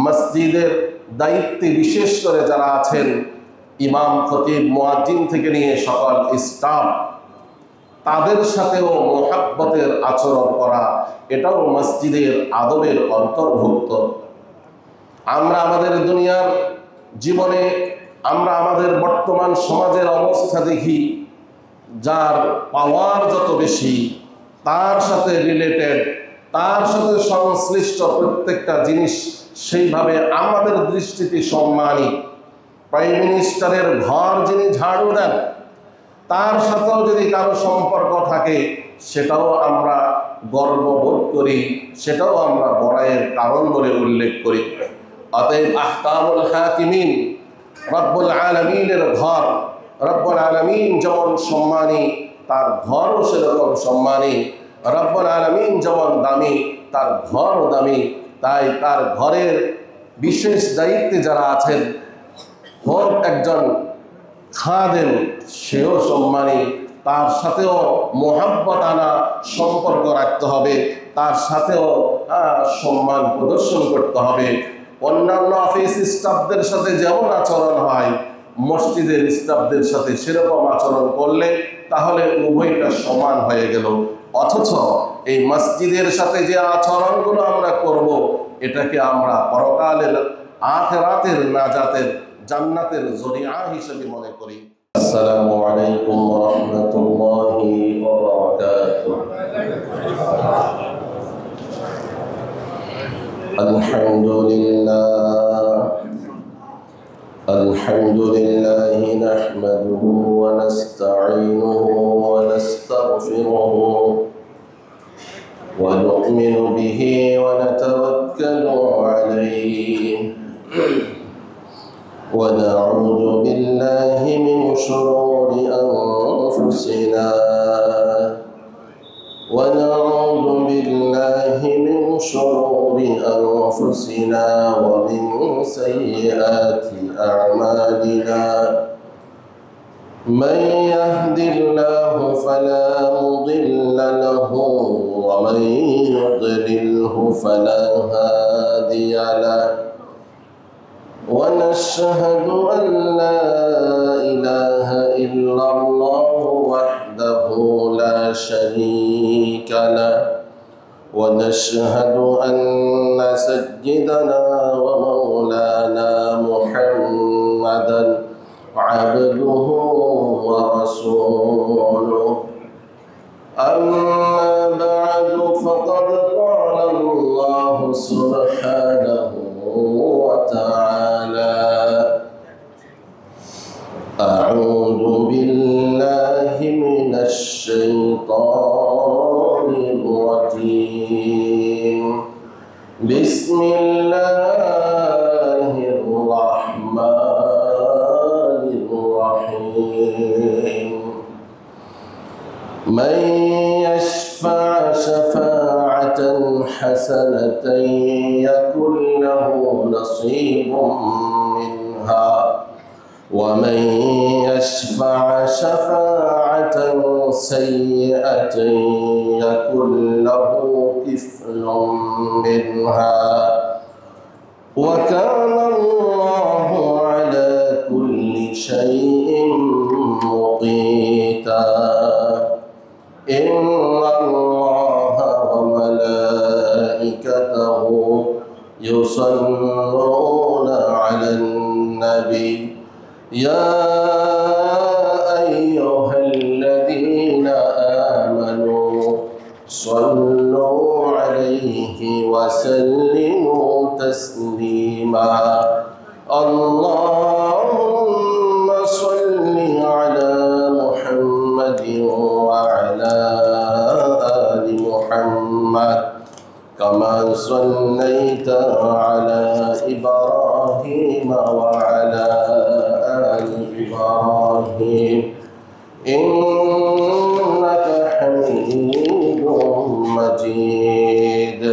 মসজিদের দায়িত্বে বিশেষ করে যারা আছেন, ইমাম, খতিব, মুয়াজ্জিন থেকে নিয়ে সকল স্টাফ, তাদের সাথেও মোহাব্বতের আচরণ করা, এটাও মসজিদের আদবের অন্তর্ভুক্ত। আমরা আমাদের দুনিয়ার জীবনে আমরা আমাদের বর্তমান সমাজের অবস্থা দেখি, যার পাওয়ার যত বেশি, তার সাথে রিলেটেড, তার সাথে সংশ্লিষ্ট প্রত্যেকটা জিনিস সেইভাবে আমাদের দৃষ্টিতে সম্মানী। প্রাইম মিনিস্টারের ঘর যিনি ঝাড়ু দেন, তার সাথেও যদি কারো সম্পর্ক থাকে, সেটাও আমরা গর্ববোধ করি, সেটাও আমরা বড়াইয়ের কারণ বলে উল্লেখ করি। অতএব আহকামুল হাকিমিন, রব্বুল আলামিনের ঘর, রব্বুল আলামিন যেমন সম্মানী, তার ঘরও সেরকম সম্মানী। রব্বুল আলামিন যেমন দামি, তার ঘরও দামি। তাই তার ঘরের বিশেষ দায়িত্বে যারা আছেন, হোক একজন খাদেম, সেও সম্মানী, তার সাথেও মোহাব্বত আনা সম্পর্ক রাখতে হবে, তার সাথেও সম্মান প্রদর্শন করতে হবে। অন্যান্য অফিস স্টাফদের সাথে যেমন আচরণ হয়, মসজিদের স্টাফদের সাথে সেরকম আচরণ করলে তাহলে উভয়টা সমান হয়ে গেল। অথচ এই মসজিদের সাথে যে আচরণগুলো আমরা করব, এটাকে আমরা পরকালের আখিরাতের নাজাতের জান্নাতের জরিয়া হিসেবে মনে করি। আসসালামু আলাইকুম ওয়া রাহমাতুল্লাহি ওয়া বারাকাতুহু। আলহামদুলিল্লাহ নাহমাদুহু ওয়া নাস্তাঈনুহু ওয়া নাস্তাগফিরুহু ওয়া নু'মিনু বিহি ওয়া নাতাওয়াক্কালু আলাইহি ونعوذ بالله من شرور أنفسنا ومن سيئات أعمالنا. من يهد الله فلا مضل له ومن يضلله فلا هادي له. ونشهد أن لا إله إلا الله وحده لا شريك له. ونشهد أن سيدنا ومولانا محمدا عبده ورسوله. أما بعد فقد قال الله سبحانه وتعالى: أعوذ بالله من الشيطان الرجيم. بسم الله الرحمن الرحيم. من يشفع شفاعة حسنة يكن له نصيب منها ومن يشفع شفاعة سيئة يكن له كفل منها وكان الله على كل شيء مقيتا. إن الله وملائكته يصلون على النبي يا أيها الذين آمنوا صلوا عليه وسلموا تسليما. اللهم صل على محمد وعلى آل محمد كما صليت على إبراهيم وعلى آل إبراهيم إنك حميد مجيد.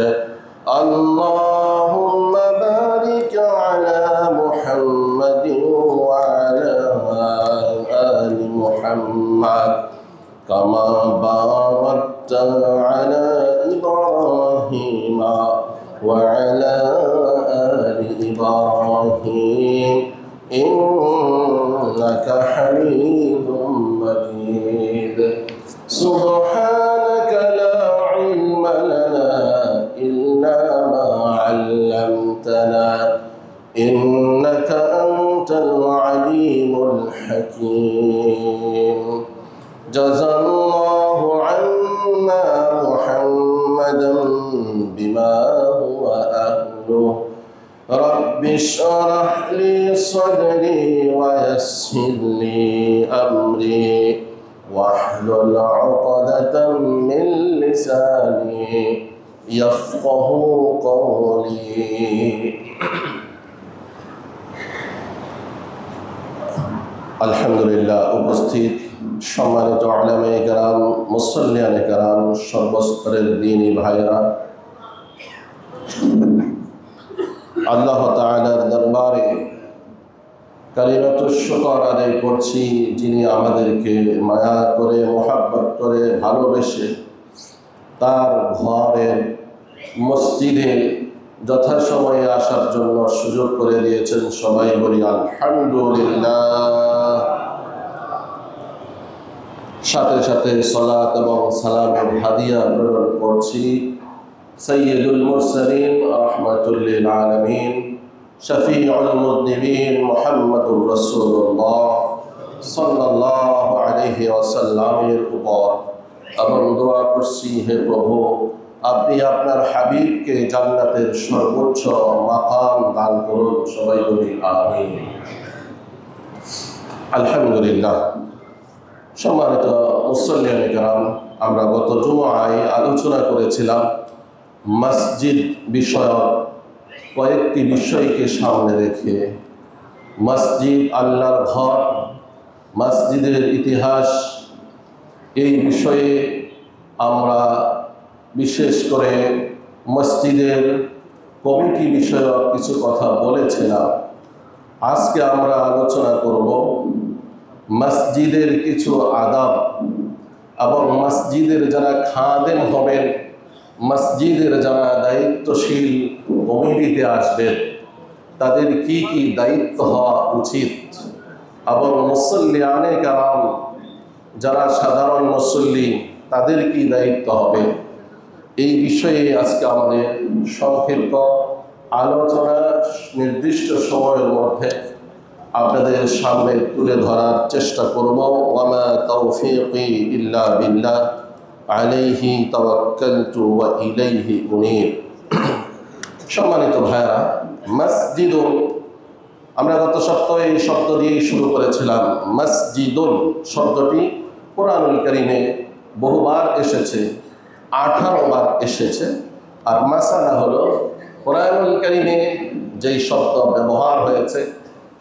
اللهم بارك على محمد وعلى آل محمد كما باركت على إبراهيم وعلى آل إبراهيم إنك حميد مجيد سبحانك لا علم لنا إلا ما علمتنا إنك أنت العليم الحكيم جزا الله عنا محمدا بما هو أهله رب اشرح لي صدري ويسر لي أمري واحلل عقدة من لساني يفقه قولي আলহামদুলিল্লাহ। উপস্থিত সম্মানিত উলামায়ে কেরাম, মুসল্লিয়ানে কেরাম, সর্বস্তরের দ্বীনী ভাইরা, আল্লাহ তাআলার দরবারে কালিমাতুশ শুকর আদায় করছি, যিনি আমাদেরকে মায়া করে, মোহাব্বত করে, ভালোবেসে তার ঘরের মসজিদে যথাসময়ে আসার জন্য সুযোগ করে দিয়েছেন। সবাই বলি আলহামদুলিল্লাহ। সাথে সাথে সালাত এবং সালামের হাদিয়া প্রেরণ করছি সাইয়্যিদুল মুরসালিন রাহমাতুল লিল আলামিন শফিউল মুযনিবিন মুহাম্মদুর রাসূলুল্লাহ সাল্লাল্লাহু আলাইহি ওয়াসাল্লামের উপর এবং দোয়া করছি, হে প্রভু, আপনি আপনার হাবিবকে জান্নাতের সর্বোচ্চ মাকাম দান করুন। সবাই বলি আমিন। আলহামদুলিল্লাহ। সম্মানিত মুসল্লিয়ানে কেরাম, আমরা গত জুমআয় আলোচনা করেছিলাম মসজিদ বিষয়ক কয়েকটি বিষয়কে সামনে রেখে। মসজিদ আল্লাহর ঘর, মসজিদের ইতিহাস, এই বিষয়ে আমরা বিশেষ করে মসজিদের কমিটি বিষয়ক কিছু কথা বলেছিলাম। আজকে আমরা আলোচনা করব মসজিদের কিছু আদাব এবং মসজিদের যারা খাদেম হবেন, মসজিদের যারা দায়িত্বশীল কমিটিতে আসবেন, তাদের কি কি দায়িত্ব হওয়া উচিত এবং মুসল্লিয়ানে কেরাম যারা সাধারণ মুসল্লি, তাদের কি দায়িত্ব হবে, এই বিষয়ে আজকে আমাদের সংক্ষিপ্ত আলোচনা নির্দিষ্ট সময়ের মধ্যে আপনাদের সামনে তুলে ধরার চেষ্টা করব। ওয়ামা তাওফীকি ইল্লা বিল্লাহ আলাইহি তাওয়াক্কালতু ওয়া ইলাইহি উনীব। সম্মানিত ভাইরা, মসজিদুল, আমরা গত সপ্তাহে এই শব্দ দিয়েই শুরু করেছিলাম। মসজিদুল শব্দটি কোরআনুল কারীমে বহুবার এসেছে, 18 বার এসেছে। আর মাসালা হলো কোরআনুল কারীমে যেই শব্দ ব্যবহার হয়েছে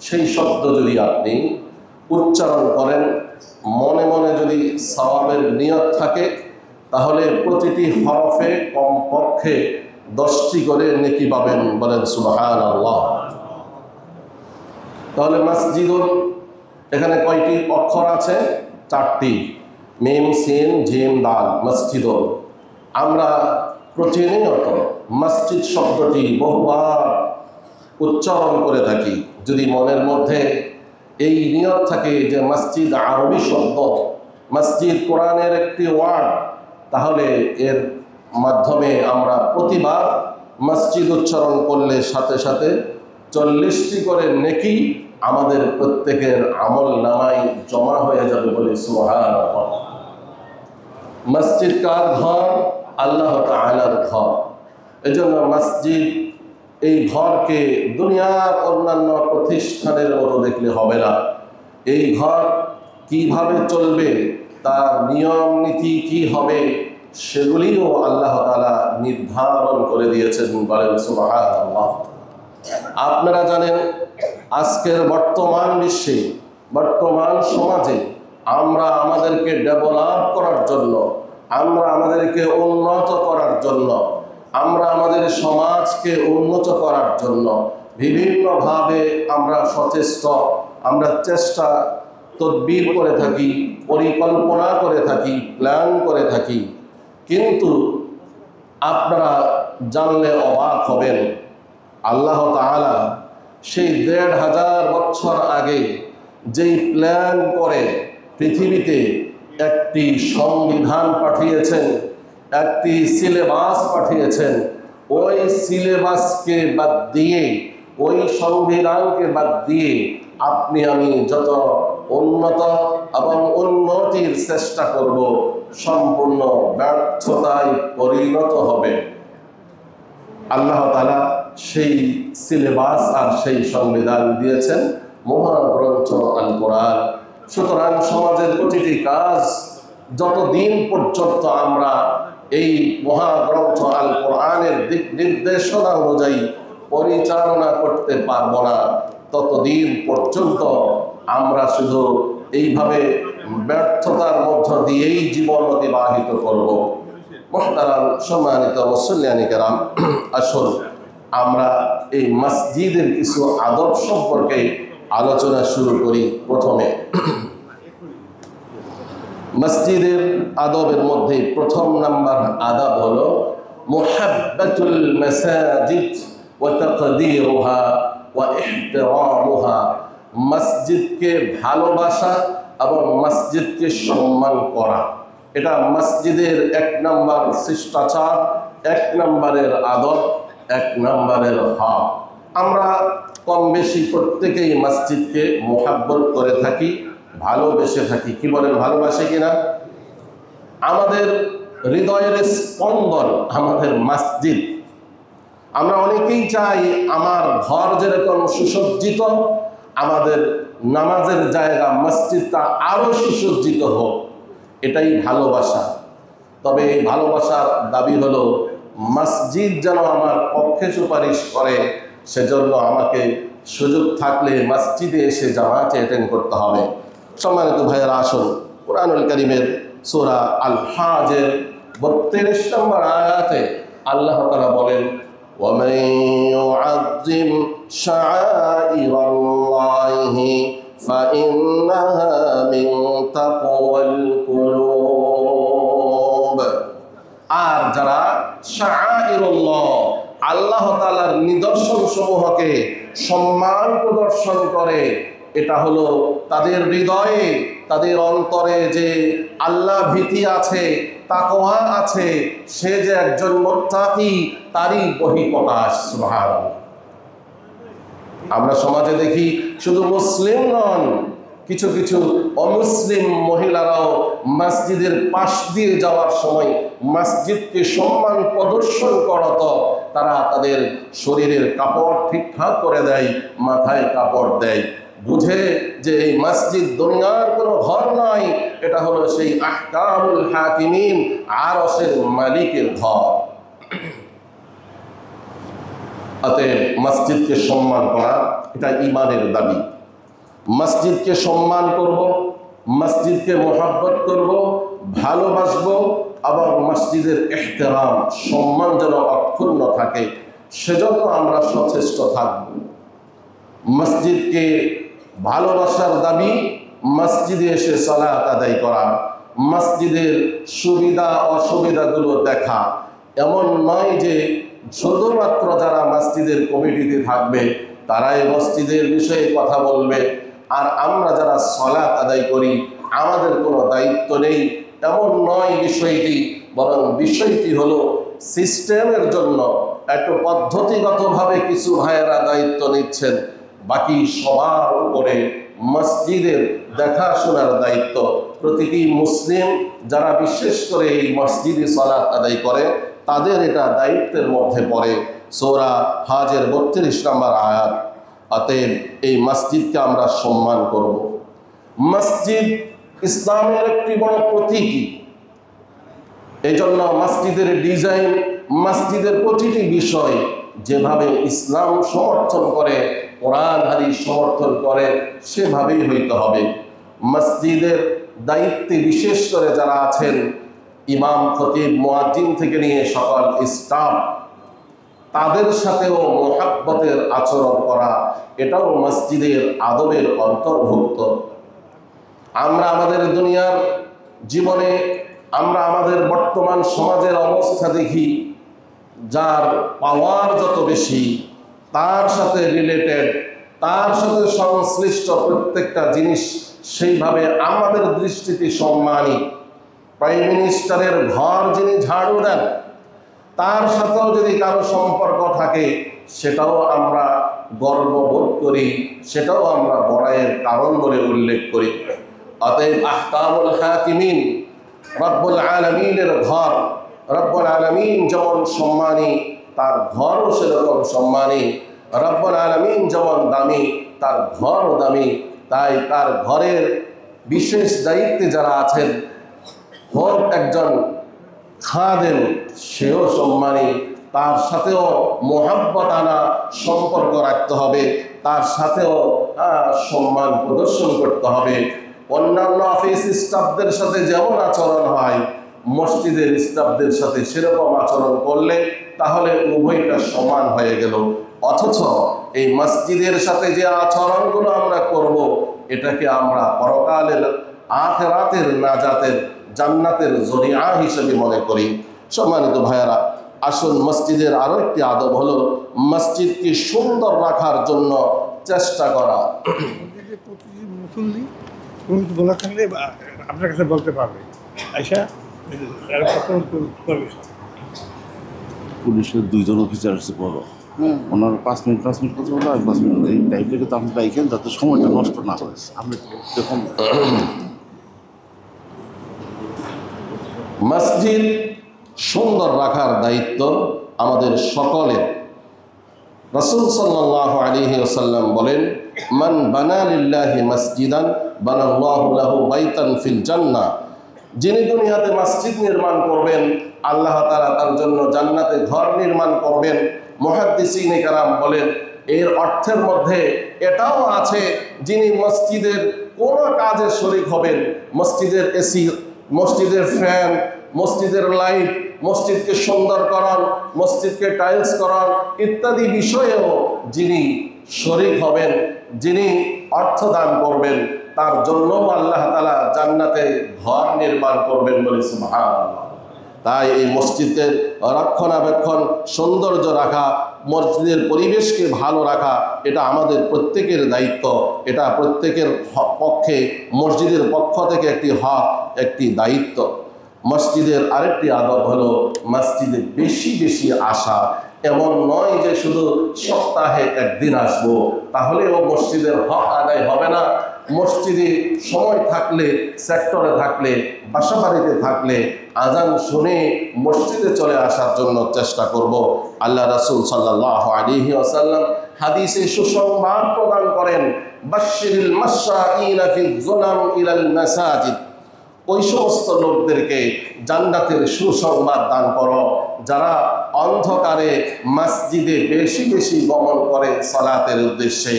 সেই শব্দ যদি আপনি উচ্চারণ করেন, মনে মনে যদি সওয়াবের নিয়ত থাকে, তাহলে প্রতিটি হরফে কমপক্ষে 10টি করে নেকি পাবেন। বলেন সুবহানাল্লাহ। তাহলে মসজিদুল, এখানে কয়টি অক্ষর আছে? 4টি, মিম, সিন, জিম, দাল। মসজিদুল। আমরা প্রতিনিয়ত মসজিদ শব্দটি বহুবার উচ্চারণ করে থাকি। যদি মনের মধ্যে এই নিয়ত থাকে যে মসজিদ আরবি শব্দ, মসজিদ কোরআনের একটি ওয়ার্ড, তাহলে এর মাধ্যমে আমরা প্রতিবার মসজিদ উচ্চারণ করলে সাথে সাথে 40টি করে নেকি আমাদের প্রত্যেকের আমল নামায় জমা হয়ে যাবে। বলে সুবহানাল্লাহ। মসজিদ কার ঘর? আল্লাহ তাআলার ঘর। এজন্য মসজিদ, এই ঘরকে দুনিয়ার অন্যান্য প্রতিষ্ঠানের মতো দেখলে হবে না। এই ঘর কিভাবে চলবে, তার নিয়ম নীতি কি হবে, সেগুলিও আল্লাহ তাআলা নির্ধারণ করে দিয়েছেন। বলেন সুবহানাল্লাহ। আপনারা জানেন, আজকের বর্তমান বিশ্বে, বর্তমান সমাজে আমরা আমাদেরকে ডেভেলপ করার জন্য, আমরা আমাদেরকে উন্নত করার জন্য, আমরা আমাদের সমাজকে উন্নত করার জন্য বিভিন্নভাবে আমরা সচেষ্ট, আমরা চেষ্টা তদবির করে থাকি, পরিকল্পনা করে থাকি, প্ল্যান করে থাকি। কিন্তু আপনারা জানলে অবাক হবেন, আল্লাহ তাআলা সেই ১৫০০ বছর আগে যেই প্ল্যান করে পৃথিবীতে একটি সংবিধান পাঠিয়েছেন, একটি সিলেবাস পাঠিয়েছেন, ওই সিলেবাসকে বাদ দিয়ে, ওই সংবিধানকে বাদ দিয়ে আপনি আমি যত উন্নত এবং উন্নতির চেষ্টা করব, সম্পূর্ণ ব্যর্থতায় পরিণত হবে। আল্লাহ তাআলা সেই সিলেবাস আর সেই সংবিধান দিয়েছেন মহাগ্রন্থ আল কোরআন। সুতরাং সমাজের প্রতিটি কাজ যতদিন পর্যন্ত আমরা এই মহাগ্রন্থ আল কোরআনের দিক নির্দেশনা অনুযায়ী পরিচালনা করতে পারবো না, ততদিন পর্যন্ত আমরা শুধু এইভাবে ব্যর্থতার মধ্য দিয়েই জীবন অতিবাহিত করব। মুহতারাম সম্মানিত মুসল্লিয়ানি কেরাম, আসুন আমরা এই মসজিদের কিছু আদব সম্পর্কে আলোচনা শুরু করি। প্রথমে মসজিদের আদবের মধ্যে প্রথম নাম্বার আদব হলো মুহাব্বাতুল মাসাজিদ ওয়া তাকদীরুহা ওয়া ইহতিরামুহা। মসজিদকে ভালোবাসা এবং মসজিদকে সম্মান করা, এটা মসজিদের ১ নম্বর শিষ্টাচার, ১ নম্বরের আদব, ১ নম্বরের হক। আমরা কম বেশি প্রত্যেকেই মসজিদকে মোহাব্বত করে থাকি, ভালোবেসে থাকি। কি বলেন, ভালোবাসে কিনা? আমাদের হৃদয়ের স্পন্দন আমাদের মসজিদ। আমরা অনেকেই চাই আমার ঘর যেরকম সুসজ্জিত, আমাদের নামাজের জায়গা মসজিদটা আরো সুসজ্জিত হোক, এটাই ভালোবাসা। তবে এই ভালোবাসার দাবি হলো মসজিদ যেন আমার পক্ষে সুপারিশ করে, সেজন্য আমাকে সুযোগ থাকলে মসজিদে এসে জামাতে অ্যাটেন্ড করতে হবে। সম্মানিত ভাইয়েরা, আসুন কুরআনুল কারীমের সূরা আল হাজের ৩২ নম্বর আয়াতে আল্লাহ তাআলা বলেন, وَمَن يُعَظِّمْ شَعَائِرَ اللَّهِ فَإِنَّهَا مِن تَقْوَى الْقُلُوبِ। আর যারা শাআইরুল্লাহ, আল্লাহ তাআলার নিদর্শন সমূহকে সম্মান প্রদর্শন করে, এটা হলো তাদের হৃদয়ে, তাদের অন্তরে যে আল্লাহ ভীতি আছে, তাকওয়া আছে, সে যে একজন মুত্তাকি, তারই বহিঃপ্রকাশ। সুবহানাল্লাহ। আমরা সমাজে দেখি শুধু মুসলিম নন, কিছু কিছু অমুসলিম মহিলারাও মসজিদের পাশ দিয়ে যাওয়ার সময় মসজিদকে সম্মান প্রদর্শন করত। তারা তাদের শরীরের কাপড় ঠিকঠাক করে দেয়, মাথায় কাপড় দেয়, বুঝে যে এই মসজিদ দুনিয়ার কোনো ঘর নয়, এটা হলো সেই আহকামুল হাকিমিন, আরশের মালিকের ঘর। অতএব মসজিদকে সম্মান করা এটা ঈমানের দাবি। মসজিদকে সম্মান করব, মসজিদকে মোহাব্বত করব, ভালোবাসবো, এবং মসজিদের ইহতিরাম, সম্মান যেন অক্ষুণ্ণ থাকে, সেজন্য আমরা সচেষ্ট থাকব। মসজিদকে ভালোবাসার দাবি মসজিদে এসে সালাত আদায় করা, মসজিদের সুবিধা অসুবিধাগুলো দেখা। এমন নয় যে শুধুমাত্র যারা মসজিদের কমিটিতে থাকবে তারাই মসজিদের বিষয়ে কথা বলবে, আর আমরা যারা সালাত আদায় করি আমাদের কোনো দায়িত্ব নেই, এমন নয় বিষয়টি। বরং বিষয়টি হলো সিস্টেমের জন্য একটু পদ্ধতিগতভাবে কিছু ভাইয়েরা দায়িত্ব নিচ্ছেন, বাকি সবার উপরে মসজিদের দেখাশোনার দায়িত্ব প্রতিটি মুসলিম যারা বিশেষ করে এই মসজিদে সালাত আদায় করে তাদের এটা দায়িত্বের মধ্যে পড়ে। সূরা হাজের ৩২ নম্বর আয়াত। অতএব এই মসজিদকে আমরা সম্মান করব। মসজিদ ইসলামের একটি বড় প্রতীকী, এই জন্য মসজিদের ডিজাইন, মসজিদের প্রতিটি বিষয় যেভাবে ইসলাম সমর্থন করে, কোরআন হাদিস সমর্থন করে, সেভাবেই হইতে হবে। মসজিদের দায়িত্বে বিশেষ করে যারা আছেন, ইমাম, খতিব, মুয়াজ্জিন থেকে নিয়ে সকল স্টাফ, তাদের সাথেও মোহাব্বতের আচরণ করা, এটাও মসজিদের আদবের অন্তর্ভুক্ত। আমরা আমাদের দুনিয়ার জীবনে আমরা আমাদের বর্তমান সমাজের অবস্থা দেখি, যার পাওয়ার যত বেশি তার সাথে রিলেটেড, তার সাথে সংশ্লিষ্ট প্রত্যেকটা জিনিস সেইভাবে আমাদের দৃষ্টিতে সম্মানী। প্রাইম মিনিস্টারের ঘর যিনি ঝাড়ু দেন, তার সাথেও যদি কারো সম্পর্ক থাকে সেটাও আমরা গর্ববোধ করি, সেটাও আমরা বড়াইয়ের কারণ বলে উল্লেখ করি। অতএব আহকামুল হাকিমিন, রব্বুল আলামিনের ঘর, রব্বুল আলামিন যেমন সম্মানী তার ঘরও সেরকম সম্মানী। রব্বুল আলামিন যেমন দামি তার ঘরও দামি। তাই তার ঘরের বিশেষ দায়িত্বে যারা আছেন, হোক একজন খাদেম, সেও সম্মানী, তার সাথেও মোহাব্বত আনা সম্পর্ক রাখতে হবে, তার সাথেও সম্মান প্রদর্শন করতে হবে। অন্যান্য অফিস স্টাফদের সাথে যেমন আচরণ হয়, মসজিদের স্টাফদের সাথে সেরকম আচরণ করলে তাহলে উভয়টা সমান হয়ে গেল। অথচ এই মসজিদের সাথে যে আচরণগুলো আমরা করব, এটাকে আমরা পরকালের আখিরাতের নাজাতের জান্নাতের জরিয়া হিসেবে মনে করি। সম্মানিত ভাইয়ারা, আসুন মসজিদের আরো একটি আদব হলো মসজিদকে সুন্দর রাখার জন্য চেষ্টা করা। বলা থাকলে আপনার কাছে বলতে পারবে, আচ্ছা পুলিশের 2 জন অফিসার আছে বড়, ওনার 5 মিনিট কথা বলো, আর 5 মিনিট এই টাইপের কিন্তু আপনি রাখেন যাতে সময়টা নষ্ট না হয়। আপনি দেখুন মসজিদ সুন্দর রাখার দায়িত্ব আমাদের সকলের। রাসূল সাল্লাল্লাহু আলাইহি ওয়াসাল্লাম বলেন, মান বানা লিল্লাহি মসজিদান বানাল্লাহু লাহু বাইতান ফিল জান্নাহ। যিনি দুনিয়াতে মসজিদ নির্মাণ করবেন, আল্লাহ তাআলা তার জন্য জান্নাতে ঘর নির্মাণ করবেন। মুহাদ্দিসিনে কেরাম বলেন, এর অর্থের মধ্যে এটাও আছে, যিনি মসজিদের কোনো কাজে শরীক হবেন, মসজিদের এসি, মসজিদের ফ্যান, মসজিদের লাইট, মসজিদকে সুন্দরকরণ, মসজিদকে টাইলস করার ইত্যাদি বিষয়েও যিনি শরীক হবেন, যিনি অর্থ দান করবেন, তার জন্য আল্লাহ তাআলা জান্নাতে ঘর নির্মাণ করবেন বলে সুবহানাল্লাহ। তাই এই মসজিদের রক্ষণাবেক্ষণ, সৌন্দর্য রাখা, মসজিদের পরিবেশকে ভালো রাখা, এটা আমাদের প্রত্যেকের দায়িত্ব। এটা প্রত্যেকের পক্ষে, মসজিদের পক্ষ থেকে একটি হক, একটি দায়িত্ব। মসজিদের আরেকটি আদব হলো মসজিদে বেশি বেশি আসা। এমন নয় যে শুধু সপ্তাহে একদিন আসবো, তাহলেও মসজিদের হক আদায় হবে না। মসজিদে সময় থাকলে, সেক্টরে থাকলে, বাসা বাড়িতে থাকলে আজান শুনে মসজিদে চলে আসার জন্য চেষ্টা করব। আল্লাহ রাসূল সাল্লাল্লাহু আলাইহি ওয়াসাল্লাম হাদিসে সুসংবাদ প্রদান করেন, বাশশিরিল মাশাঈনা ফিল যুলাম ইলাল মাসাজিদ। ওই সমস্ত লোকদেরকে জান্নাতের সুসংবাদ দান করো যারা অন্ধকারে মসজিদে বেশি বেশি গমন করে সালাতের উদ্দেশ্যে।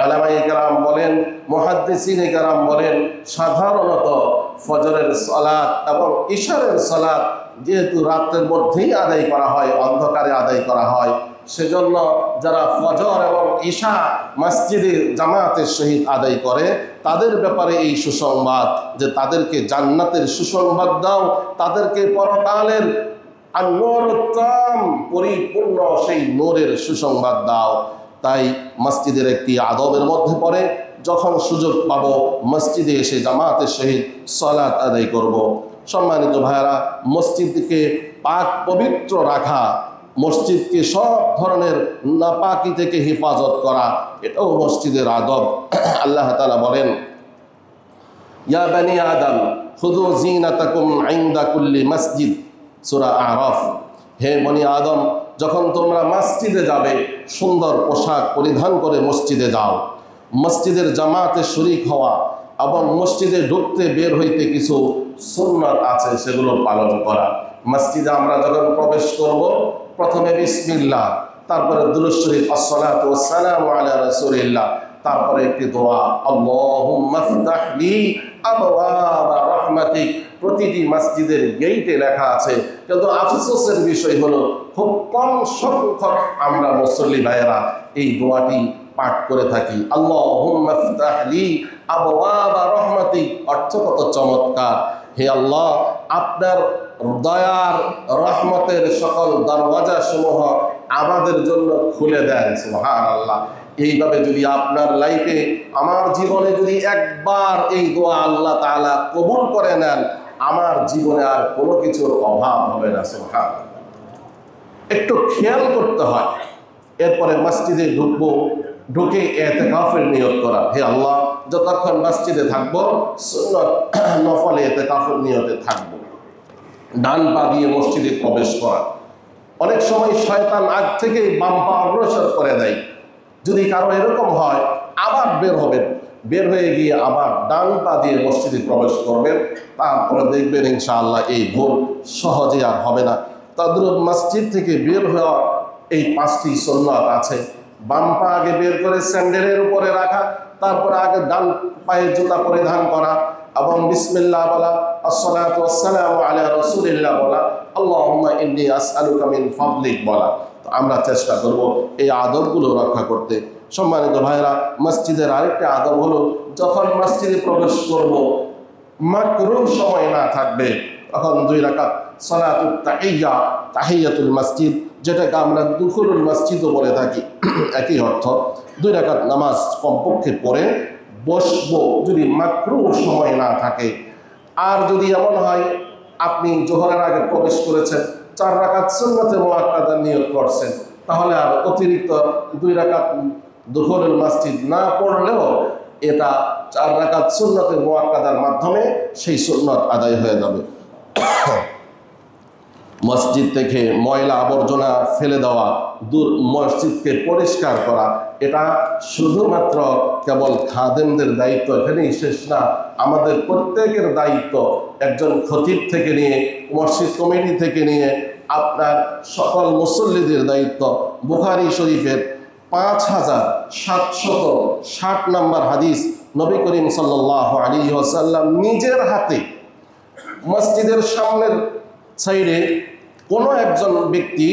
উলামায়ে কেরাম বলেন, মুহাদ্দিসিনে কেরাম বলেন, সাধারণত ফজরের সালাত এবং ইশারের সালাত যেহেতু রাতের মধ্যেই আদায় করা হয়, অন্ধকারে আদায় করা হয়, সেজন্য যারা ফজর এবং ঈশা মসজিদে জামাতের সহিত আদায় করে, তাদের ব্যাপারে এই সুসংবাদ যে তাদেরকে জান্নাতের সুসংবাদ দাও, তাদেরকে পরকালের আর নূরতাম পরিপূর্ণ সেই নূরের সুসংবাদ দাও। তাই মসজিদের একটি আদবের মধ্যে পড়ে, যখন সুযোগ পাবো মসজিদে এসে জামাতের সহিত সালাত আদায় করব। সম্মানিত ভাইয়েরা, মসজিদকে পাক পবিত্র রাখা, মসজিদকে সব ধরনের নাপাকি থেকে হেফাজত করা, এটাও মসজিদের আদব। আল্লাহ তাআলা বলেন, ইয়া বানি আদম খুযু যিনাতাকুম ইনদা কুল্লি মসজিদ, সূরা আরাফ। হে বনি আদম, যখন তোমরা মসজিদে যাবে সুন্দর পোশাক পরিধান করে মসজিদে যাও। মসজিদের জামাতে শরীক হওয়া এবং মসজিদে ঢুকতে বের হইতে কিছু সুন্নাত আছে, সেগুলো পালন করা। মসজিদে আমরা যখন প্রবেশ করব, প্রথমে বিসমিল্লাহ, তারপরে দুরূদ শরীফ, আসসালাতু ওয়াসসালামু আলা রাসূলিল্লাহ, তারপরে একটি দোয়া, আল্লাহুম্মা ফতাহ লি আবওয়াবা রাহমাতিক। প্রতিটি মসজিদের গেইটে লেখা আছে, কিন্তু আফসোসের বিষয় হলো খুব কম সংখ্যক আমরা মুসল্লি ভাইয়েরা এই দোয়াটি পাঠ করে থাকি। আল্লাহুম্মা ফতাহ লি আবওয়াবা রাহমাতিক। অর্থ কত চমৎকার! হে আল্লাহ, আপনার দয়ার রহমতের সকল দরওয়াজা সমূহ আমাদের জন্য খুলে দেন। সুবহানাল্লাহ। এইভাবে যদি আপনার লাইফে, আমার জীবনে যদি একবার এই দোয়া আল্লাহ তাআলা কবুল করে নেন, আমার জীবনে আর কোনো কিছুর অভাব হবে না। সুবহানাল্লাহ। একটু খেয়াল করতে হয়। এরপরে মসজিদে ঢুকবো, ঢুকে ইতিকাফের নিয়ত করা। হে আল্লাহ, যতক্ষণ মসজিদে থাকবো সুন্নত নফলে ইতিকাফের নিয়তে থাকবো। ডান পা দিয়ে মসজিদে প্রবেশ করা। অনেক সময় শয়তান আগ থেকেই বাম পা অগ্রসর করে দেয়। যদি কারো এরকম হয়, আবার বের হবেন, বের হয়ে গিয়ে আবার ডান পা দিয়ে মসজিদে প্রবেশ করবেন। তারপরে দেখবেন ইনশাআল্লাহ এই ভুল সহজে আর হবে না। তদ্রুপ মসজিদ থেকে বের হওয়া এই 5টি সুন্নাত আছে। বাম পা আগে বের করে স্যান্ডেলের উপরে রাখা, তারপরে আগে ডান পায়ে জুতা পরিধান করা এবং বিসমিল্লাহ বলা, আসসালাতু ওয়াসসালামু আলা রাসূলিল্লাহ বলা, আল্লাহুম্মা ইন্নী আসআলুকা মিন ফাদলিক বলা। তো আমরা চেষ্টা করব এই আদবগুলো রক্ষা করতে। সম্মানিত ভাইরা, মসজিদের আরেকটা আদব হলো, যখন মসজিদে প্রবেশ করব মাকরুহ সময় না থাকবে, তখন 2 রাকাত সালাতুত তাহিয়্যা, তাহিয়াতুল মসজিদ, যেটাকে আমরা দুখুলুল মসজিদও বলে থাকি, একই অর্থ। 2 রাকাত নামাজ কমপক্ষে পড়ে বসবো যদি মাকরুহ সময় না থাকে। আর যদি এমন হয় আপনি জোহরের আগে প্রবেশ করেছেন, 4 রাকাত সুন্নতে মুআক্কাদা নিয়ত করছেন, তাহলে আর অতিরিক্ত 2 রাকাত দুখুলুল মসজিদ না পড়লেও এটা 4 রাকাত সুন্নতে মুআক্কাদার মাধ্যমে সেই সুন্নত আদায় হয়ে যাবে। মসজিদ থেকে ময়লা আবর্জনা ফেলে দেওয়া, মসজিদকে পরিষ্কার করা, এটা শুধুমাত্র কেবল খাদেমদের দায়িত্ব, এখানেই শেষ না। আমাদের প্রত্যেকের দায়িত্ব, একজন খতিব থেকে নিয়ে, মসজিদ কমিটি থেকে নিয়ে আপনার সকল মুসল্লিদের দায়িত্ব। বুখারী শরীফের 5760 নম্বর হাদিস, নবী করিম সাল্লাল্লাহু আলাইহি ওয়াসাল্লাম নিজের হাতে মসজিদের সামনের সাইডে কোনো একজন ব্যক্তি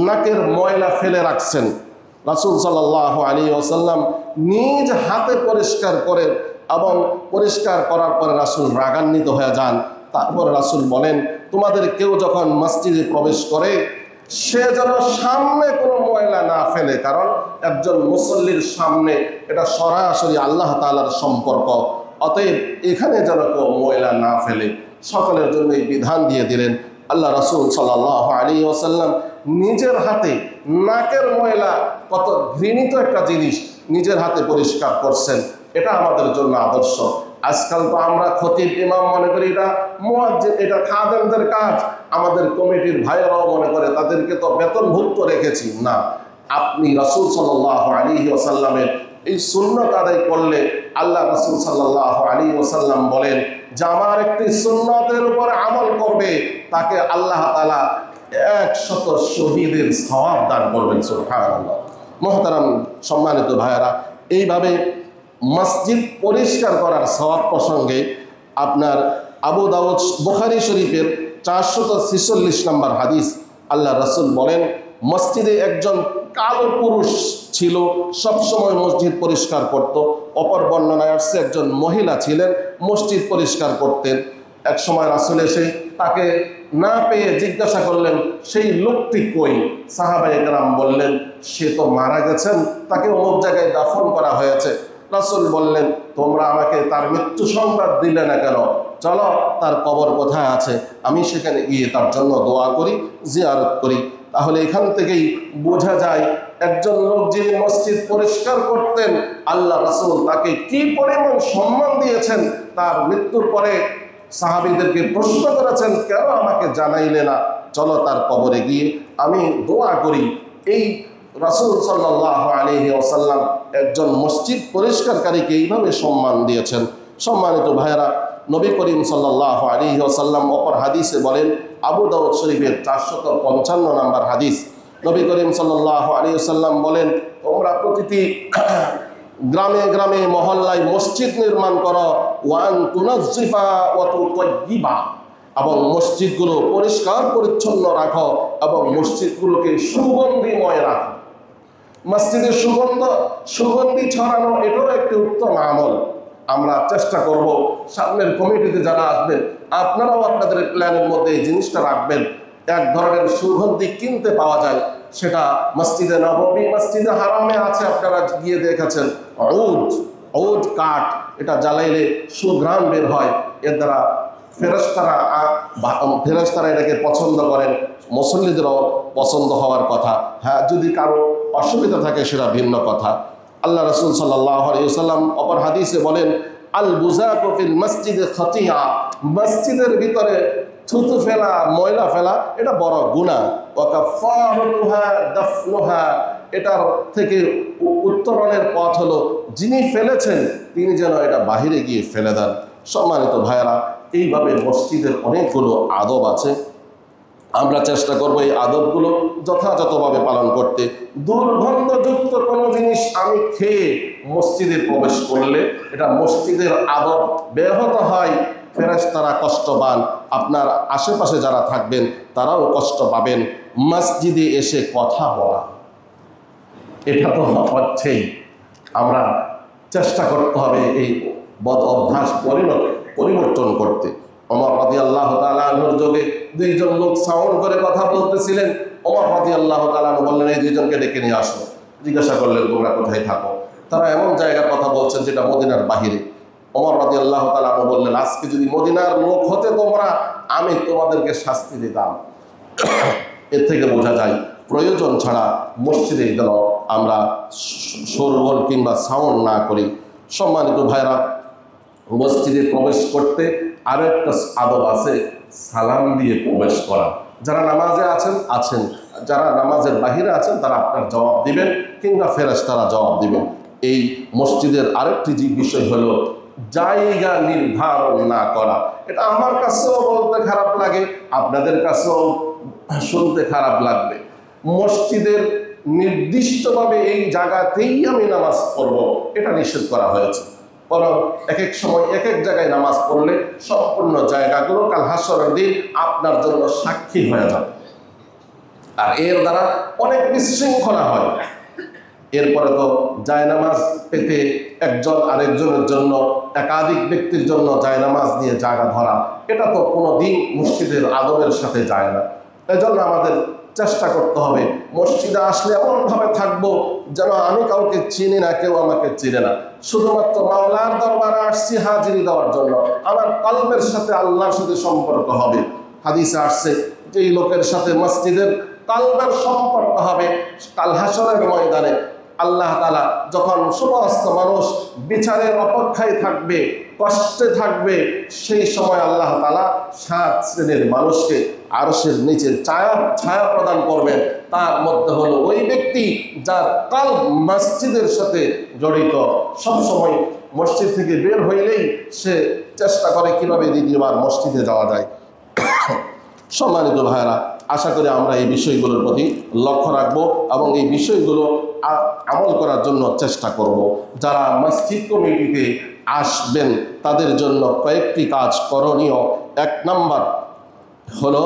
নাকের ময়লা ফেলে রাখছেন। রাসূল সাল্লাল্লাহু আলাইহি ওয়াসাল্লাম নিজ হাতে পরিষ্কার করেন এবং পরিষ্কার করার পরে রাসূল রাগান্বিত হয়ে যান। তারপর রাসূল বলেন, তোমাদের কেউ যখন মসজিদে প্রবেশ করে সে যেন সামনে কোনো ময়লা না ফেলে, কারণ একজন মুসল্লির সামনে এটা সরাসরি আল্লাহ তাআলার সম্পর্ক। অতএব এখানে যেন কেউ ময়লা না ফেলে। সকলের জন্য এই বিধান দিয়ে দিলেন। আল্লাহ রাসূল সাল্লাল্লাহু আলাইহি ওয়াসাল্লাম নিজের হাতে নাকের ময়লা, কত ঘৃণিত একটা জিনিস, নিজের হাতে পরিষ্কার করছেন। এটা আমাদের জন্য আদর্শ। আজকাল তো আমরা খতিব ইমাম মনে করি এটা মুয়াজ্জিন, এটা খাদেমদের কাজ। আমাদের কমিটির ভাইয়েরাও মনে করে তাদেরকে তো বেতনভুক্ত রেখেছি। না, আপনি রাসূল সাল্লাল্লাহু আলাইহি ওয়াসাল্লামের এই সুন্নাত আদায় করলে আল্লাহ রাসূল সাল্লাল্লাহু আলাইহি ওয়াসাল্লাম বলেন যে আমার একটি সুন্নাতের উপর আমল করবে তাকে আল্লাহ তাআলা 100 শহীদের সওয়াব দান করবেন। সুবহানাল্লাহ। মুহতারাম সম্মানিত ভাইয়েরা, এইভাবে মসজিদ পরিষ্কার করার সওয়াব প্রসঙ্গে আপনার আবু দাউদ বুখারী শরীফের 446 নম্বর হাদিস, আল্লাহ রাসূল বলেন, মসজিদে একজন কালো পুরুষ ছিল, সবসময় মসজিদ পরিষ্কার করত। অপর বর্ণনায় আসছে একজন মহিলা ছিলেন, মসজিদ পরিষ্কার করতেন। এক সময় রাসূল এসে তাকে না পেয়ে জিজ্ঞাসা করলেন, সেই লোকটি কই? সাহাবায়ে কেরাম বললেন, সে তো মারা গেছেন, তাকে অমুক জায়গায় দাফন করা হয়েছে। রাসূল বললেন, তোমরা আমাকে তার মৃত্যু সংবাদ দিলে না কেন? চলো তার কবর কোথায় আছে, আমি সেখানে গিয়ে তার জন্য দোয়া করি, জিয়ারত করি। তাহলে এখান থেকেই বোঝা যায় একজন লোক যিনি মসজিদ পরিষ্কার করতেন, আল্লাহ রাসূল তাকে কি পরিমাণ সম্মান দিয়েছেন। তার মৃত্যুর পরে সাহাবীদেরকে প্রশ্ন করেছেন, কেন আমাকে জানাইলে না? চলো তার কবরে গিয়ে আমি দোয়া করি। এই রাসূল সাল্লাল্লাহু আলাইহি ওয়াসাল্লাম একজন মসজিদ পরিষ্কারকারীকে এইভাবে সম্মান দিয়েছেন। সম্মানিত ভাইয়েরা, নবী করিম সাল্লাল্লাহু আলাইহি ওয়াসাল্লাম অপর হাদিসে বলেন, আবু দাউদ শরীফের 455 নম্বর হাদিস, নবী করিম সাল্লাল্লাহু আলাইহি ওয়াসাল্লাম বলেন, তোমরা প্রতিটি গ্রামে গ্রামে মহল্লায় মসজিদ নির্মাণ করো, ওয়ান তুনাজ্জিফা ওয়া তুতাইয়িবা, এবং মসজিদগুলো পরিষ্কার পরিচ্ছন্ন রাখো এবং মসজিদগুলোকে সুগন্ধিময় রাখো। মসজিদের সুগন্ধি ছড়ানো এটাও একটি উত্তম আমল। আমরা চেষ্টা করব সামনের কমিটিতে যারা আসবেন আপনারাও আপনাদের প্ল্যানের মধ্যে এই জিনিসটা রাখবেন। এক ধরনের সুগন্ধি কিনতে পাওয়া যায়, সেটা মসজিদে নববী, মসজিদে হারামে আছে, আপনারা গিয়ে দেখেছেন। ঔদ কাঠ, এটা জ্বালাইলে সুঘ্রাণ বের হয়, এর দ্বারা ফেরেশতারা এটাকে পছন্দ করেন, মুসল্লিদেরও পছন্দ হওয়ার কথা। হ্যাঁ, যদি কারো অসুবিধা থাকে সেটা ভিন্ন কথা। আল্লাহ রাসূল সাল্লাল্লাহু আলাইহি ওয়াসাল্লাম অপর হাদিসে বলেন, আল বুযাকু ফিল মসজিদে খতিয়া, মসজিদের ভিতরে থুতু ফেলা, ময়লা ফেলা এটা বড় গুনাহ। ওয়া কাফারাতুহা দাফনুহা, এটার থেকে উত্তরণের পথ হলো যিনি ফেলেছেন তিনি যেন এটা বাহিরে গিয়ে ফেলে দেন। সম্মানিত ভাইয়েরা, এইভাবে মসজিদের অনেকগুলো আদব আছে। আমরা চেষ্টা করব এই আদবগুলো যথাযথভাবে পালন করতে। দুর্গন্ধযুক্ত কোনো জিনিস আমি খেয়ে মসজিদে প্রবেশ করলে এটা মসজিদের আদব ব্যাহত হয়, ফেরেশতারা কষ্ট পান, আপনার আশেপাশে যারা থাকবেন তারাও কষ্ট পাবেন। মসজিদে এসে কথা বলা, এটা তো হচ্ছেই। আমরা চেষ্টা করতে হবে এই বদ অভ্যাস পরিবর্তন করতে। ওমর রাদিয়াল্লাহু তাআলা আনহুর যুগে দুইজন লোক সাউন্ড করে কথা বলতেছিলেন। ওমর রাদিয়াল্লাহু তাআলা আনহু বললেন, এই দুইজনকে ডেকে নিয়ে আসো। জিজ্ঞাসা করলেন, তোমরা কোথায় থাকো? তারা এমন জায়গার কথা বলছেন যেটা মদিনার বাহিরে। ওমর রাদিয়াল্লাহু তাআলা আনহু বললেন, আজকে যদি মদিনার লোক হতে তোমরা, আমি তোমাদেরকে শাস্তি দিতাম। এর থেকে বোঝা যায় প্রয়োজন ছাড়া মসজিদে যেন আমরা শোরগোল কিংবা সাউন্ড না করি। সম্মানিত ভাইরা, মসজিদে প্রবেশ করতে আরো একটা আদব আছে, সালাম দিয়ে প্রবেশ করা। যারা নামাজে আছেন, যারা নামাজের বাহিরে আছেন তারা আপনার জবাব দিবেন কিংবা ফেরেশতারা জবাব দিবেন। এই মসজিদের আরেকটি বিষয় হলো জায়গা নির্ধারণ না করা। এটা আমার কাছেও বলতে খারাপ লাগে, আপনাদের কাছেও শুনতে খারাপ লাগবে। মসজিদের নির্দিষ্টভাবে এই জায়গাতেই আমি নামাজ পড়ব এটা নিষেধ করা হয়েছে। বরং এক এক সময় এক এক জায়গায় নামাজ পড়লে সম্পূর্ণ জায়গাগুলো কাল হাসরের দিন আপনার জন্য সাক্ষী হয়ে যাবে, আর এর দ্বারা অনেক বিশৃঙ্খলা হয়। এরপরে তো জায়নামাজ পেতে একজন আরেকজনের জন্য, একাধিক ব্যক্তির জন্য জায়নামাজ নিয়ে জায়গা ধরা, এটা তো কোনো দিন মসজিদের আদবের সাথে যায় না। এজন্য আমাদের চেষ্টা করতে হবে মসজিদে আসলে এমনভাবে থাকবো যেন আমি কাউকে চিনি না, কেউ আমাকে চিনে না, শুধুমাত্র মাওলার দরবারে আসছি হাজিরি দেওয়ার জন্য। আমার কলবের সাথে আল্লাহর সাথে সম্পর্ক হবে। হাদিসে আসছে যেই লোকের সাথে মসজিদের কলবের সম্পর্ক হবে, কাল হাসরের ময়দানে আল্লাহ তাআলা যখন সমস্ত মানুষ বিচারের অপেক্ষায় থাকবে, কষ্টে থাকবে, সেই সময় আল্লাহ তাআলা 7 শ্রেণীর মানুষকে আরশের নিচে ছায়া প্রদান করবেন। তার মধ্যে হলো ওই ব্যক্তি যার কলব মসজিদের সাথে জড়িত। সবসময় মসজিদ থেকে বের হইলেই সে চেষ্টা করে কিভাবে দ্বিতীয়বার মসজিদে যাওয়া যায়। সম্মানিত ভাইয়েরা, আশা করি আমরা এই বিষয়গুলোর প্রতি লক্ষ্য রাখবো এবং এই বিষয়গুলো আমল করার জন্য চেষ্টা করব। যারা মসজিদ কমিটিতে আসবেন তাদের জন্য কয়েকটি কাজ করণীয়। 1 নম্বর হলো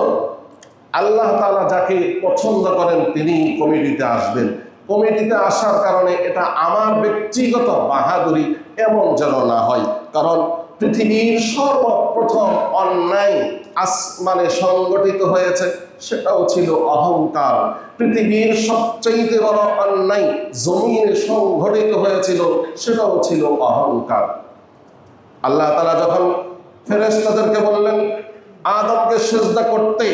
আল্লাহ তাআলা যাকে পছন্দ করেন তিনি কমিটিতে আসবেন। কমিটিতে আসার কারণে এটা আমার ব্যক্তিগত বাহাদুরি এমন যেন না হয়, কারণ পৃথিবীর সর্বপ্রথম অন্যায় আসমানে সংগঠিত হয়েছে, সেটাও ছিল অহংকার। পৃথিবীর সবচেয়ে বড় অন্যায় জমিনে সংঘটিত হয়েছিল, সেটাও ছিল অহংকার। আল্লাহ তাআলা যখন ফেরেশতাদেরকে বললেন আদমকে সিজদা করতে,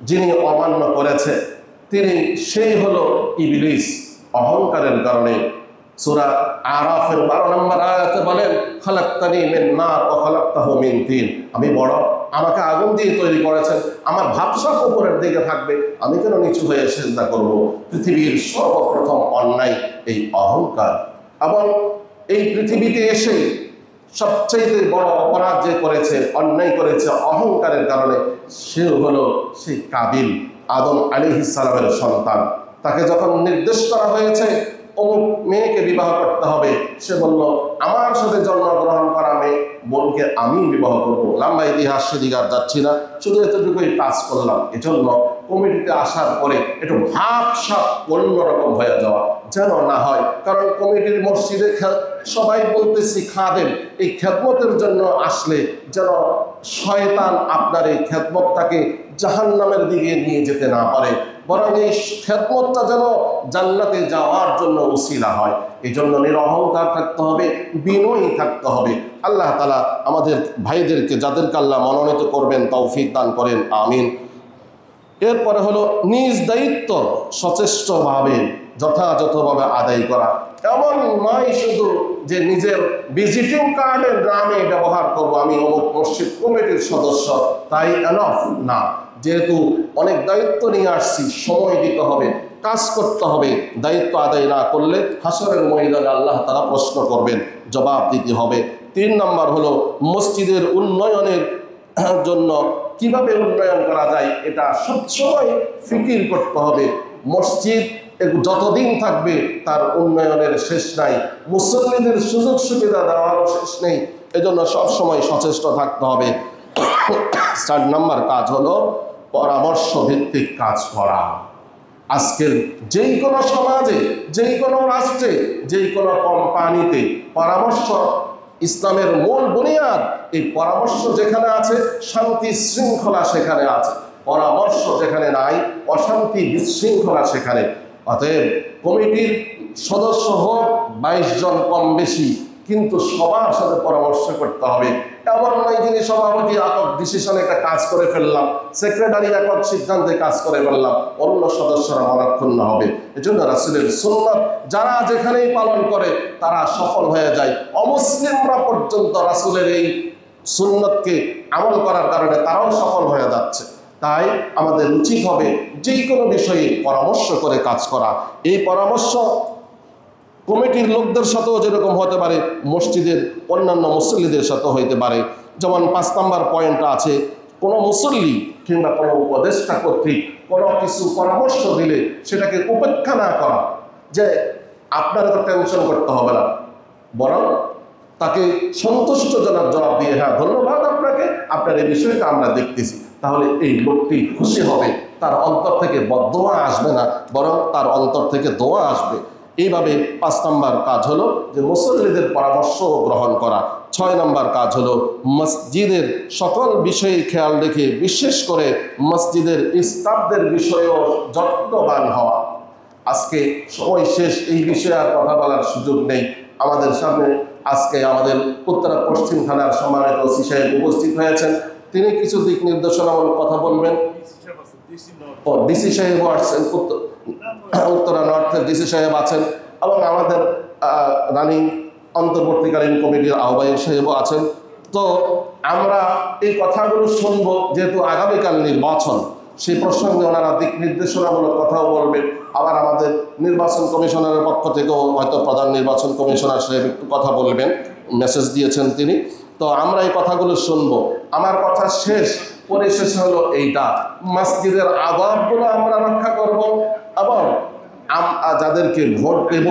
যিনি অমান্য করেছে তিনি সেই হলো ইবলিস। অহংকারের কারণে সূরা আরাফের 12 নম্বর আয়াতে বলেন, খালাকতানি মিন নার ওয়া খালাকতাহু মিন তিন, আমি বড়, আমাকে আগুন দিয়ে তৈরি করেছেন, আমার ভাবসাব উপরের দিকে থাকবে, আমি কেন নিচু হয়ে সিজদা করব? পৃথিবীর সর্বপ্রথম অন্যায় এই অহংকার। এবং এই পৃথিবীতে এসে সবচেয়ে বড় অপরাধ যে করেছে, অন্যায় করেছে অহংকারের কারণে, সে হলো সেই কাবিল, আদম আলাইহিস সালামের সন্তান। তাকে যখন নির্দেশ করা হয়েছে অমুক মেয়েকে বিবাহ করতে হবে, সে বলল আমার সাথে জন্মগ্রহণ করা মেয়ে বোনকে আমি বিবাহ করবো। লম্বা ইতিহাস সেদিকে আর যাচ্ছি না, শুধু এতটুকুই কাজ করলাম। এজন্য কমিটিতে আসার পরে একটু ভাবসাব অন্যরকম হয়ে যাওয়া যেন না হয়, কারণ কমিটির মসজিদে সবাই বলতেছি খাদেম, এই খেদমতের জন্য আসলে যেন শয়তান আপনার এই খেদমতটাকে জাহান্নামের দিকে নিয়ে যেতে না পারে। বরং এই খেদমতটা যেন জান্নাতে যাওয়ার জন্য উসিলা হয়। এই জন্য নিরহংকার থাকতে হবে, বিনয়ী থাকতে হবে। আল্লাহ তাআলা আমাদের ভাইদেরকে যাদেরকে আল্লাহ মনোনীত করবেন তৌফিক দান করেন, আমিন। এরপরে হলো নিজ দায়িত্ব সচেষ্টভাবে যথাযথভাবে আদায় করা। এমন নয় শুধু যে নিজের ভিজিটিং কার্ডের নামে ব্যবহার করব, আমি অমুক মসজিদ কমিটির সদস্য, তাই এনফ না। যেহেতু অনেক দায়িত্ব নিয়ে আসছি, সময় দিতে হবে, কাজ করতে হবে। দায়িত্ব আদায় না করলে হাসরের ময়দানে আল্লাহ তাআলা প্রশ্ন করবেন, জবাব দিতে হবে। 3 নম্বর হলো মসজিদের উন্নয়নের জন্য কিভাবে উন্নয়ন করা যায় এটা সবসময় ফিকির করতে হবে। মসজিদ যতদিন থাকবে তার উন্নয়নের শেষ নাই, মুসল্লিদের সুযোগ সুবিধা দেওয়ারও শেষ নেই। এজন্য সবসময় সচেষ্ট থাকতে হবে। 4 নম্বর কাজ হলো পরামর্শ ভিত্তিক কাজ করা। আজকের যেই কোনো সমাজে, যেই কোনো রাষ্ট্রে, যেই কোনো কোম্পানিতে পরামর্শ ইসলামের মূল বুনিয়াদ। এই পরামর্শ যেখানে আছে শান্তি শৃঙ্খলা সেখানে আছে, পরামর্শ যেখানে নাই অশান্তি বিশৃঙ্খলা সেখানে। অতএব কমিটির সদস্য হোক 22 জন কম বেশি, কিন্তু সবার সাথে পরামর্শ করতে হবে। এমন নয় যিনি সভাপতি একক ডিসিশনে একটা কাজ করে ফেললাম, সেক্রেটারি একক সিদ্ধান্তে কাজ করে ফেললাম, অন্য সদস্যরা মনক্ষুণ্ণ হবে। এজন্য রাসূলের সুন্নাত যারা যেখানেই পালন করে তারা সফল হয়ে যায়। অমুসলিমরা পর্যন্ত রাসূলের এই সুন্নাতকে আমল করার কারণে তারাও সফল হয়ে যাচ্ছে। তাই আমাদের উচিত হবে যে কোনো বিষয়ে পরামর্শ করে কাজ করা। এই পরামর্শ কমিটির লোকদের সাথেও যেরকম হতে পারে, মসজিদের অন্যান্য মুসল্লিদের সাথেও হইতে পারে। যেমন 5 নম্বর পয়েন্টটা আছে, কোনো মুসল্লি কিংবা কোনো উপদেষ্টা কর্তৃক কোনো কিছু পরামর্শ দিলে সেটাকে উপেক্ষা না করা, যে আপনার তো টেনশন করতে হবে না, বরং তাকে সন্তুষ্টজনক জবাব দিয়ে, হ্যাঁ ধন্যবাদ আপনাকে, আপনার এই বিষয়টা আমরা দেখতেছি, তাহলে এই লোকটি খুশি হবে। তার অন্তর থেকে বদদোয়া আসবে না, বরং তার অন্তর থেকে দোয়া আসবে। এইভাবে 5 নম্বর কাজ হলো যে মুসল্লিদের পরামর্শ গ্রহণ করা। 6 নম্বর কাজ হলো মসজিদের সকল বিষয়ে খেয়াল রেখে বিশেষ করে মসজিদের স্টাফদের বিষয়েও যত্নবান হওয়া। আজকে সময় শেষ, এই বিষয়ে আর কথা বলার সুযোগ নেই। আমাদের সামনে আজকে আমাদের উত্তরা পশ্চিম থানার সম্মানিত ওসি সাহেব উপস্থিত হয়েছেন, তিনি কিছু দিক নির্দেশনামূলক কথা বলবেন। ডিসি সাহেবও আসছেন, উত্তরা নর্থের ডিসি সাহেব আছেন, এবং আমাদের রানিং অন্তর্বর্তীকালীন কমিটির আহ্বায়ক সাহেবও আছেন। তো আমরা এই কথাগুলো শুনবো, যেহেতু আগামীকাল নির্বাচন, সেই প্রসঙ্গে ওনারা দিক নির্দেশনামূলক কথাও বলবেন। আবার আমাদের নির্বাচন কমিশনারের পক্ষ থেকেও হয়তো প্রধান নির্বাচন কমিশনার সাহেব একটু কথা বলবেন, মেসেজ দিয়েছেন তিনি। তো আমরা এই কথাগুলো শুনবো। আমার কথা শেষ, পরিশেষ হলো এইটা, মসজিদের আদাবগুলো আমরা রক্ষা করব, এবং যাদেরকে ভোট দেব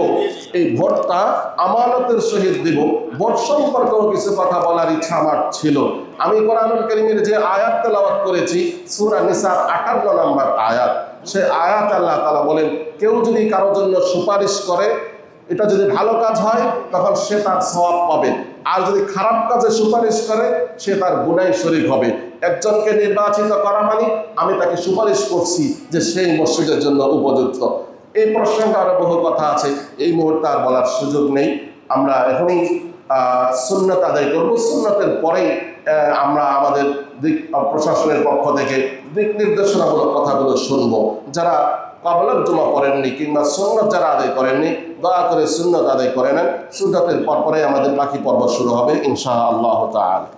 এই ভোটটা আমানতের সহিত দেব। ভোট সম্পর্কেও কিছু কথা বলার ইচ্ছা আমার ছিল। আমি কোরআনুল কারীমের যে আয়াত তেলাওয়াত করেছি সূরা নিসার 58 নম্বর আয়াত, সে আয়াত আল্লাহ তাআলা বলেন, কেউ যদি কারো জন্য সুপারিশ করে, এটা যদি ভালো কাজ হয় তখন সে তার সওয়াব পাবে, আর যদি খারাপ কাজে সুপারিশ করে সে তার গুনাহে শরীক হবে। একজনকে নির্বাচিত করা মানে আমি তাকে সুপারিশ করছি যে সেই মসজিদের জন্য উপযুক্ত। এই প্রসঙ্গে আরো বহু কথা আছে, এই মুহূর্তে আর বলার সুযোগ নেই। আমরা এখনই সুন্নাত আদায় করব, সুন্নাতের পরেই আমরা আমাদের দিক প্রশাসনের পক্ষ থেকে দিক নির্দেশনামূলক কথাগুলো শুনবো। যারা কাবলার জমা করেননি কিংবা সুন্নাত যারা আদায় করেননি, দয়া করে সুন্নাত আদায় করে নেন। সুন্নাতের পরপরে আমাদের বাকি পর্ব শুরু হবে ইনশাআল্লাহ তাআলা।